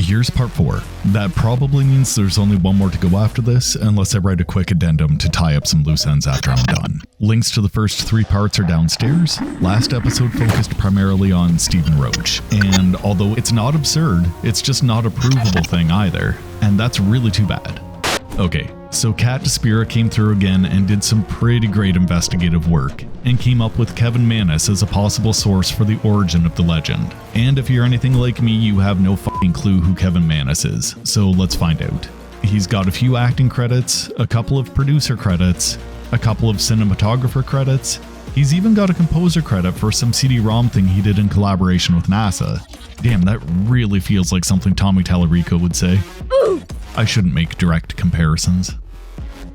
here's part 4. That probably means there's only one more to go after this, unless I write a quick addendum to tie up some loose ends after I'm done. Links to the first 3 parts are downstairs. Last episode focused primarily on Stephen Roach, and although it's not absurd, it's just not a provable thing either, and that's really too bad. Okay, so Kat DeSpira came through again and did some pretty great investigative work, and came up with Kevin Mannis as a possible source for the origin of the legend. And if you're anything like me, you have no fucking clue who Kevin Mannis is, so let's find out. He's got a few acting credits, a couple of producer credits, a couple of cinematographer credits. He's even got a composer credit for some CD-ROM thing he did in collaboration with NASA. Damn, that really feels like something Tommy Tallarico would say. Ooh. I shouldn't make direct comparisons.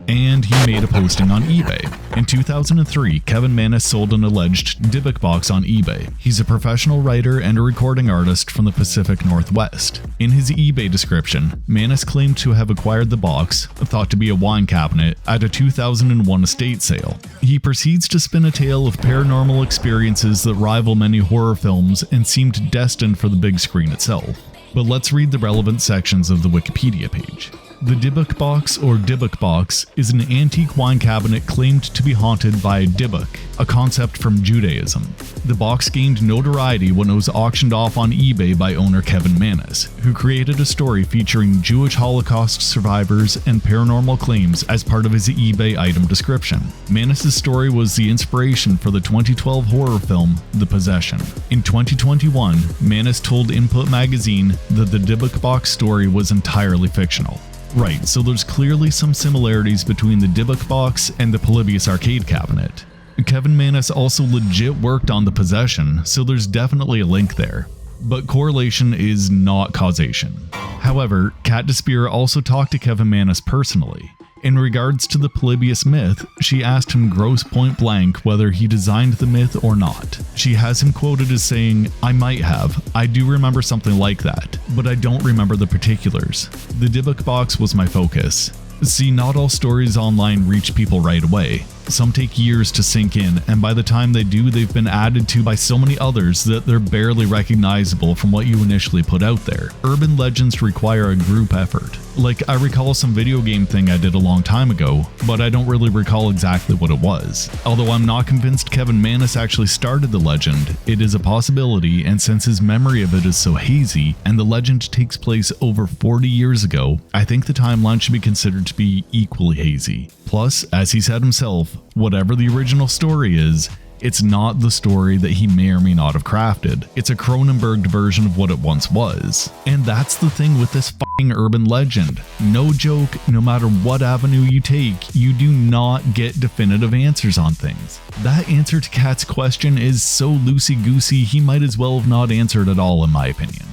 And he made a posting on eBay. In 2003, Kevin Mannis sold an alleged Dybbuk box on eBay. He's a professional writer and a recording artist from the Pacific Northwest. In his eBay description, Mannis claimed to have acquired the box, thought to be a wine cabinet, at a 2001 estate sale. He proceeds to spin a tale of paranormal experiences that rival many horror films and seemed destined for the big screen itself. But let's read the relevant sections of the Wikipedia page. The Dybbuk box, or Dybbuk box, is an antique wine cabinet claimed to be haunted by Dybbuk, a concept from Judaism. The box gained notoriety when it was auctioned off on eBay by owner Kevin Mannis, who created a story featuring Jewish Holocaust survivors and paranormal claims as part of his eBay item description. Mannis' story was the inspiration for the 2012 horror film The Possession. In 2021, Mannis told Input magazine that the Dybbuk box story was entirely fictional. Right, so there's clearly some similarities between the Dybbuk box and the Polybius Arcade cabinet. Kevin Mannis also legit worked on The Possession, so there's definitely a link there. But correlation is not causation. However, Kat DeSpira also talked to Kevin Mannis personally. In regards to the Polybius myth, she asked him gross point blank whether he designed the myth or not. She has him quoted as saying, "I might have. I do remember something like that, but I don't remember the particulars. The Dybbuk box was my focus." See, not all stories online reach people right away. Some take years to sink in, and by the time they do, they've been added to by so many others that they're barely recognizable from what you initially put out there. Urban legends require a group effort. Like, I recall some video game thing I did a long time ago, but I don't really recall exactly what it was. Although I'm not convinced Kevin Mannis actually started the legend, it is a possibility, and since his memory of it is so hazy, and the legend takes place over 40 years ago, I think the timeline should be considered to be equally hazy. Plus, as he said himself, whatever the original story is, it's not the story that he may or may not have crafted. It's a Cronenberg version of what it once was. And that's the thing with this fucking urban legend. No joke, no matter what avenue you take, you do not get definitive answers on things. That answer to Kat's question is so loosey-goosey, he might as well have not answered at all in my opinion.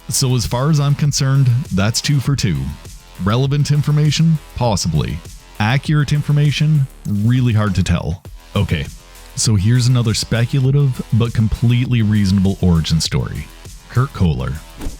So as far as I'm concerned, that's 2 for 2. Relevant information? Possibly. Accurate information? Really hard to tell. Okay, so here's another speculative but completely reasonable origin story. Kurt Kohler.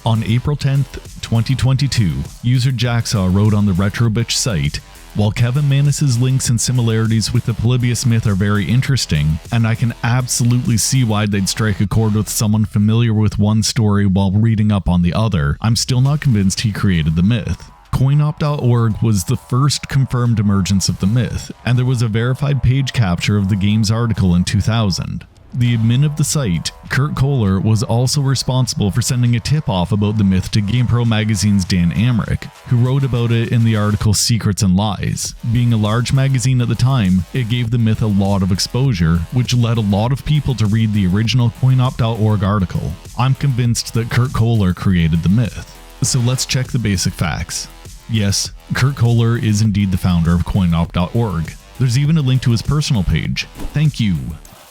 On April 10th, 2022, user Jacksaw wrote on the RetroBitch site, "While Kevin Mannis' links and similarities with the Polybius myth are very interesting, and I can absolutely see why they'd strike a chord with someone familiar with one story while reading up on the other, I'm still not convinced he created the myth." Coinop.org was the first confirmed emergence of the myth, and there was a verified page capture of the game's article in 2000. The admin of the site, Kurt Kohler, was also responsible for sending a tip-off about the myth to GamePro magazine's Dan Amrich, who wrote about it in the article Secrets and Lies. Being a large magazine at the time, it gave the myth a lot of exposure, which led a lot of people to read the original Coinop.org article. I'm convinced that Kurt Kohler created the myth. So let's check the basic facts. Yes, Kurt Kohler is indeed the founder of Coinop.org. There's even a link to his personal page. Thank you.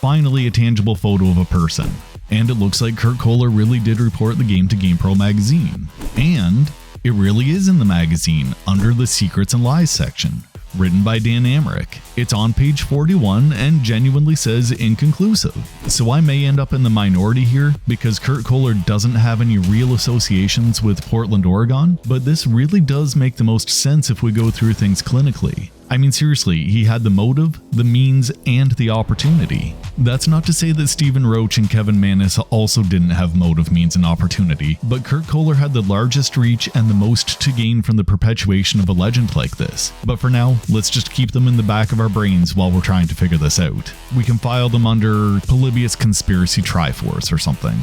Finally a tangible photo of a person. And it looks like Kurt Kohler really did report the game to GamePro magazine. And it really is in the magazine, under the Secrets and Lies section. written by Dan Amrich. It's on page 41 and genuinely says inconclusive. So I may end up in the minority here because Kurt Kohler doesn't have any real associations with Portland, Oregon, but this really does make the most sense if we go through things clinically. I mean, seriously, he had the motive, the means, and the opportunity. That's not to say that Stephen Roach and Kevin Manis also didn't have motive, means, and opportunity, but Kurt Kohler had the largest reach and the most to gain from the perpetuation of a legend like this. But for now, let's just keep them in the back of our brains while we're trying to figure this out. We can file them under Polybius Conspiracy Triforce or something.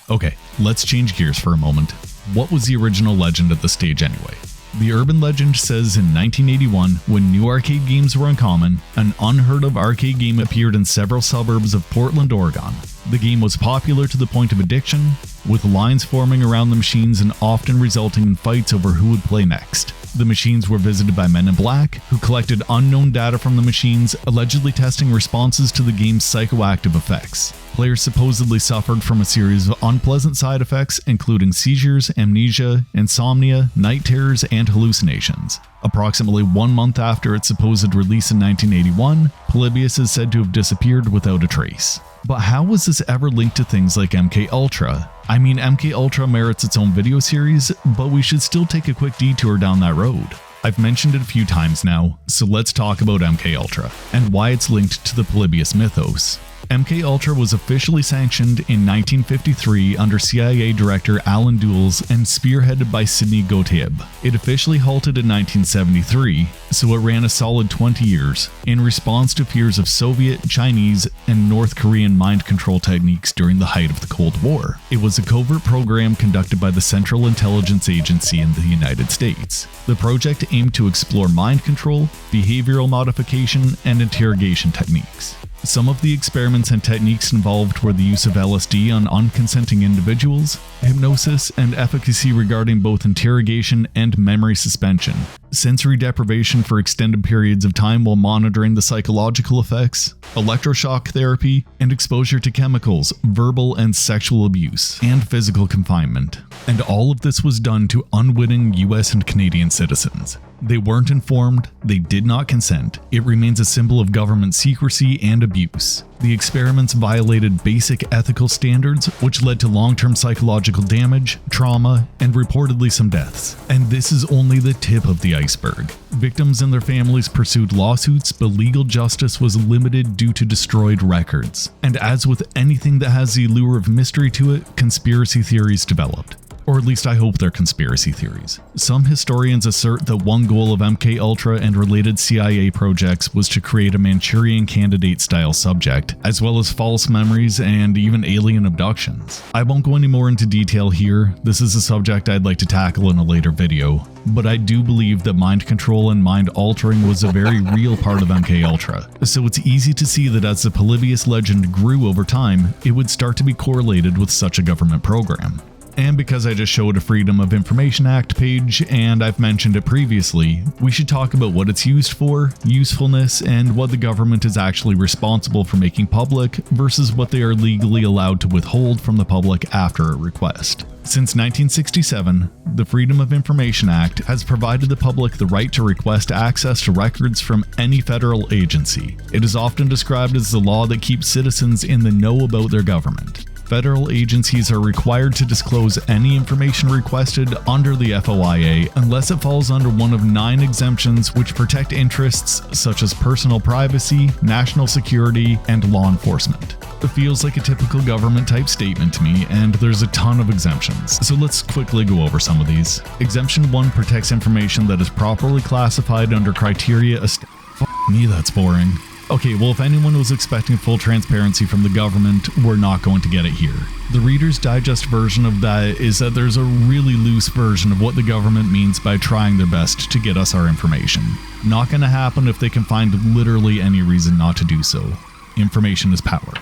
Okay, let's change gears for a moment. What was the original legend at this stage anyway? The urban legend says in 1981, when new arcade games were uncommon, an unheard of arcade game appeared in several suburbs of Portland, Oregon. The game was popular to the point of addiction, with lines forming around the machines and often resulting in fights over who would play next. The machines were visited by men in black, who collected unknown data from the machines, allegedly testing responses to the game's psychoactive effects. Players supposedly suffered from a series of unpleasant side effects, including seizures, amnesia, insomnia, night terrors, and hallucinations. Approximately 1 month after its supposed release in 1981, Polybius is said to have disappeared without a trace. But how was this ever linked to things like MK Ultra? I mean, MK Ultra merits its own video series, but we should still take a quick detour down that road. I've mentioned it a few times now, so let's talk about MK Ultra and why it's linked to the Polybius mythos. MK Ultra was officially sanctioned in 1953 under CIA Director Alan Dulles and spearheaded by Sidney Gottlieb. It officially halted in 1973, so it ran a solid 20 years, in response to fears of Soviet, Chinese, and North Korean mind control techniques during the height of the Cold War. It was a covert program conducted by the Central Intelligence Agency in the United States. The project aimed to explore mind control, behavioral modification, and interrogation techniques. Some of the experiments and techniques involved were the use of LSD on unconsenting individuals, hypnosis, and efficacy regarding both interrogation and memory suspension, sensory deprivation for extended periods of time while monitoring the psychological effects, electroshock therapy, and exposure to chemicals, verbal and sexual abuse, and physical confinement. And all of this was done to unwitting US and Canadian citizens. They weren't informed, they did not consent. It remains a symbol of government secrecy and abuse. The experiments violated basic ethical standards, which led to long-term psychological damage, trauma, and reportedly some deaths. And this is only the tip of the iceberg. Victims and their families pursued lawsuits, but legal justice was limited due to destroyed records. And as with anything that has the allure of mystery to it, conspiracy theories developed. Or at least I hope they're conspiracy theories. Some historians assert that one goal of MK Ultra and related CIA projects was to create a Manchurian Candidate-style subject, as well as false memories and even alien abductions. I won't go any more into detail here, this is a subject I'd like to tackle in a later video, but I do believe that mind control and mind altering was a very real part of MK Ultra, so it's easy to see that as the Polybius legend grew over time, it would start to be correlated with such a government program. And because I just showed a Freedom of Information Act page, and I've mentioned it previously, we should talk about what it's used for, usefulness, and what the government is actually responsible for making public versus what they are legally allowed to withhold from the public after a request. Since 1967, the Freedom of Information Act has provided the public the right to request access to records from any federal agency. It is often described as the law that keeps citizens in the know about their government. Federal agencies are required to disclose any information requested under the FOIA unless it falls under one of 9 exemptions which protect interests such as personal privacy, national security, and law enforcement. It feels like a typical government type statement to me, and there's a ton of exemptions, so let's quickly go over some of these. Exemption 1 protects information that is properly classified under criteria Fuck me, that's boring. Okay, well, if anyone was expecting full transparency from the government, we're not going to get it here. The Reader's Digest version of that is that there's a really loose version of what the government means by trying their best to get us our information. Not gonna happen if they can find literally any reason not to do so. Information is power.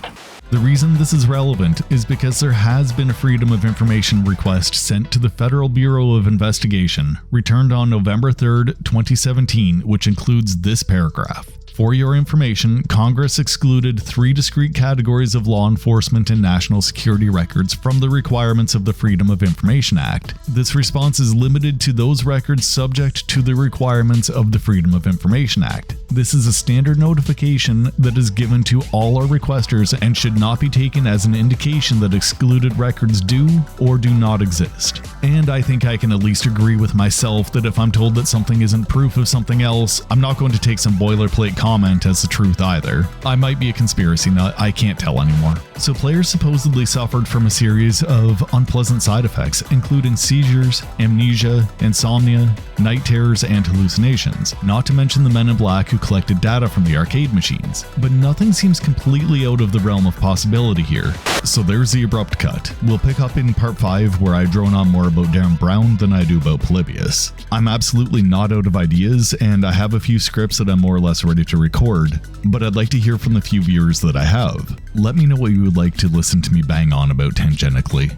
The reason this is relevant is because there has been a Freedom of Information request sent to the Federal Bureau of Investigation, returned on November 3rd, 2017, which includes this paragraph. For your information, Congress excluded 3 discrete categories of law enforcement and national security records from the requirements of the Freedom of Information Act. This response is limited to those records subject to the requirements of the Freedom of Information Act. This is a standard notification that is given to all our requesters and should not be taken as an indication that excluded records do or do not exist. And I think I can at least agree with myself that if I'm told that something isn't proof of something else, I'm not going to take some boilerplate comment as the truth either. I might be a conspiracy nut, I can't tell anymore. So players supposedly suffered from a series of unpleasant side effects, including seizures, amnesia, insomnia, night terrors, and hallucinations, not to mention the men in black who collected data from the arcade machines. But nothing seems completely out of the realm of possibility here. So there's the abrupt cut. We'll pick up in part 5 where I drone on more about Darren Brown than I do about Polybius. I'm absolutely not out of ideas, and I have a few scripts that I'm more or less ready to record, but I'd like to hear from the few viewers that I have. Let me know what you would like to listen to me bang on about tangentially.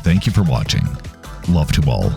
Thank you for watching. Love to all.